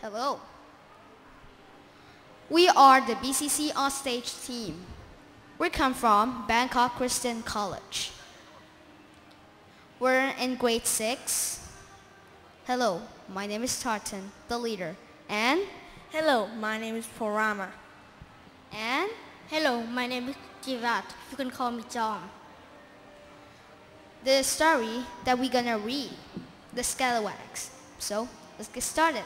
Hello. We are the BCC Onstage team. We come from Bangkok Christian College. We're in grade 6. Hello, my name is Tartan, the leader. And Hello, my name is Porama. and Hello, my name is Jivat. You can call me John. the story that we're gonna read, the Scalawags. So let's get started.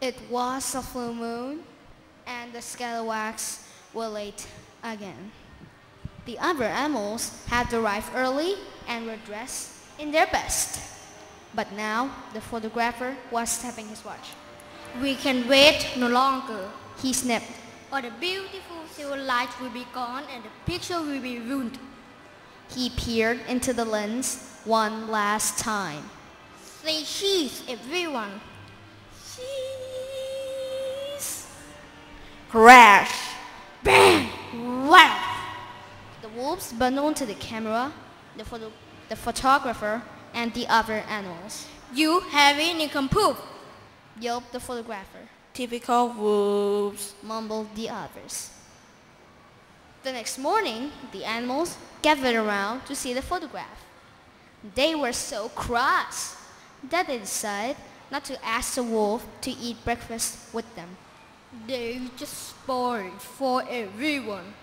It was a full moon, and the Scalawags were late again. The other animals had arrived early and were dressed in their best. But now the photographer was tapping his watch. We can wait no longer, He snapped. or the beautiful silver light will be gone and the picture will be ruined. He peered into the lens one last time. Say cheese, everyone. Cheese. Crash. Bang! Wow! The wolves bumped onto the camera, the photographer, and the other animals. You have any proof? Yelped the photographer, Typical wolves. mumbled the others. The next morning, the animals gathered around to see the photograph. They were so cross that they decided not to ask the wolf to eat breakfast with them. They just spoiled for everyone.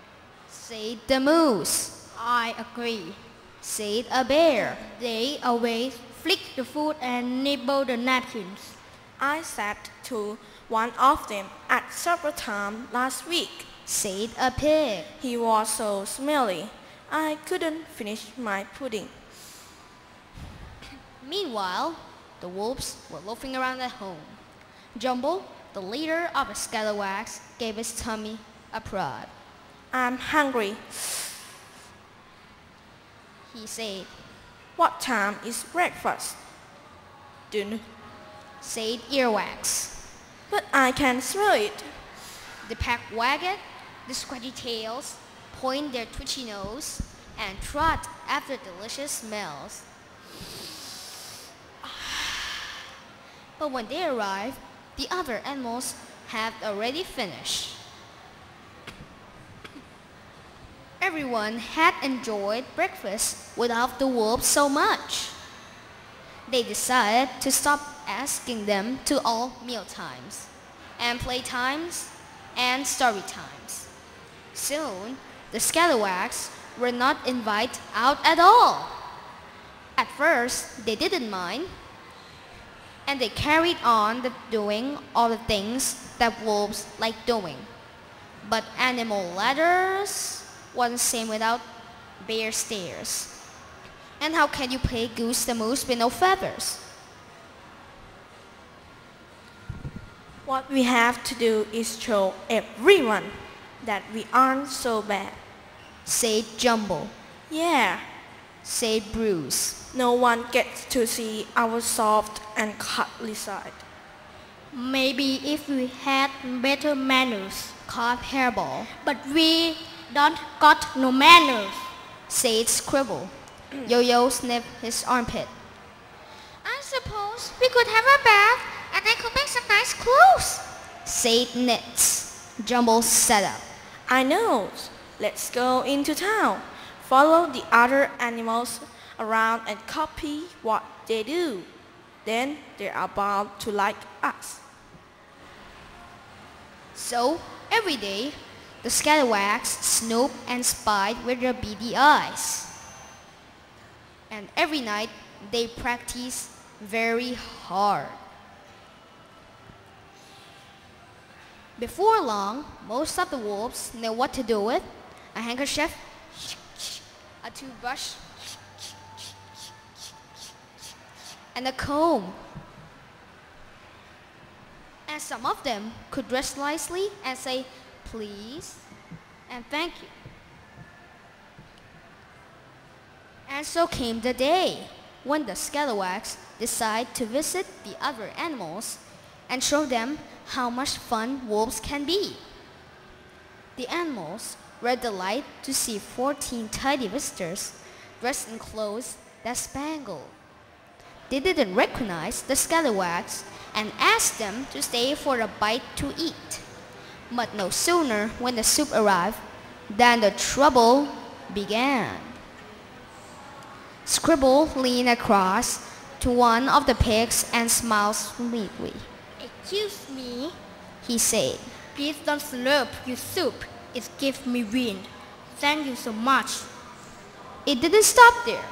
Said the moose. I agree. Said a bear. They always flick the food and nibble the napkins. I said to one of them at supper time last week. Said a pig. He was so smelly, I couldn't finish my pudding. Meanwhile, the wolves were loafing around at home. Jumbo, the leader of the Scalawags, gave his tummy a prod. I'm hungry. He said. What time is breakfast? Dinner. Said Earwax. But I can smell it. The pack wagged the scratchy tails, point their twitchy nose, and trot after delicious smells. But when they arrived, the other animals had already finished. Everyone had enjoyed breakfast without the wolves so much. They decided to stop asking them to all meal times, and playtimes, and story times. Soon, the Scalawags were not invited out at all. At first, they didn't mind, and they carried on doing all the things that wolves like doing. But animal ladders wasn't same without bear stairs. And how can you play Goose the Moose with no feathers? What we have to do is show everyone that we aren't so bad. Said Jumbo. Yeah, Said Bruce. no one gets to see our soft and cuddly side. Maybe if we had better manners. Coughed Hairball. But we don't got no manners. Said Scribble. Yo-Yo sniffed his armpit. I suppose we could have a bath and I could make some nice clothes. Said Nits. Jumbo sat up. I know. Let's go into town. Follow the other animals around and copy what they do. Then they are bound to like us. So, every day, the Scalawags snooped and spied with their beady eyes. And every night, they practiced very hard. Before long, most of the wolves knew what to do with a handkerchief, a toothbrush, and a comb. And some of them could dress nicely and say please and thank you. And so came the day when the Scalawags decided to visit the other animals and show them how much fun wolves can be. The animals were delighted to see 14 tidy visitors dressed in clothes that spangled. they didn't recognize the scalawags and asked them to stay for a bite to eat. But no sooner when the soup arrived than the trouble began. Scribble leaned across to one of the pigs and smiled sweetly. Excuse me, He said, please don't slurp your soup. It gives me wind. Thank you so much. It didn't stop there.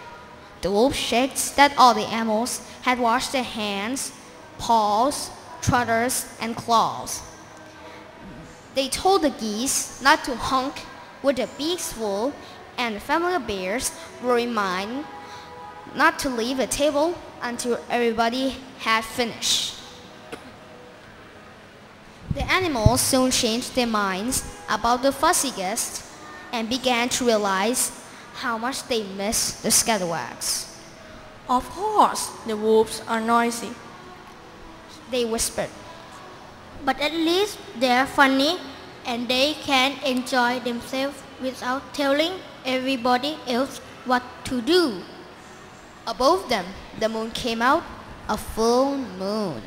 The wolf shaked that all the animals had washed their hands, paws, trotters, and claws. They told the geese not to honk with their beaks full, and the family of bears were reminded not to leave the table until everybody had finished. The animals soon changed their minds about the fussy guests and began to realize how much they missed the scalawags. Of course, the wolves are noisy. They whispered. But at least they're funny and they can enjoy themselves without telling everybody else what to do. Above them, the moon came out, a full moon.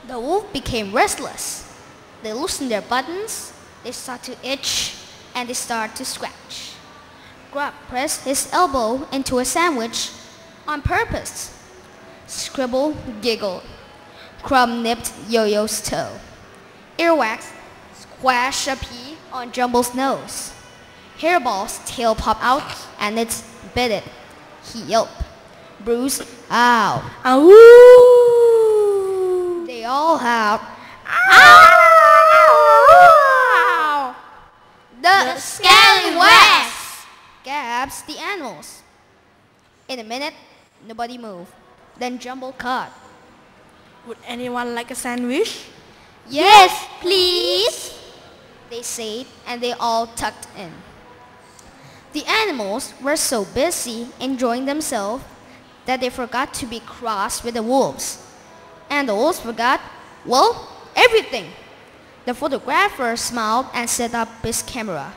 The wolf became restless. They loosened their buttons, they started to itch, and they started to scratch. Grub pressed his elbow into a sandwich on purpose. Scribble giggled. Crumb nipped Yo-Yo's toe. Earwax squashed a pea on Jumble's nose. Hairball's tail popped out and it bit it. He yelped. Bruce howled. Ow! They all howled. Ow! The scalawags! Gasped the animals. In a minute, nobody moved. Then Jumble caught. Would anyone like a sandwich? Yes, please, they said, and they all tucked in. The animals were so busy enjoying themselves that they forgot to be cross with the wolves. And the wolves forgot, well, everything. The photographer smiled and set up his camera.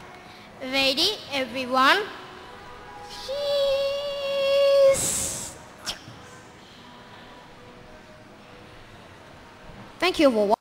Ready, everyone? Thank you for watching.